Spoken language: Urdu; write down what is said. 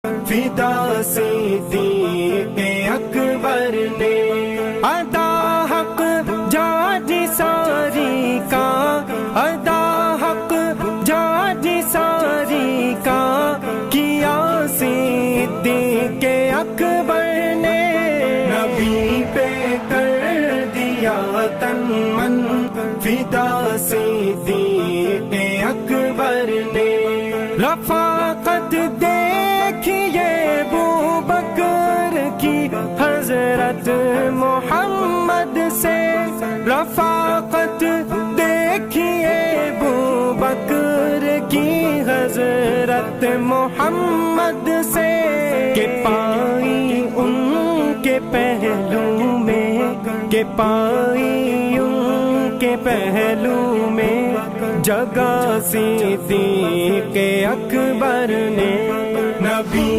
فدا صدیق اکبر نے ادا حق جاج ساری کا ادا حق جاج ساری کا کیا صدیق اکبر نے نبی پہ کر دیا تن من فدا صدیق اکبر نے رفاقت دیکھیے ابوبکر کی حضرت محمد سے رفاقت دیکھیے ابوبکر کی حضرت محمد سے کہ پائی ان کے پہلو میں کہ پائی ان کے پہلو میں جگہ صدیق اکبر نے نبی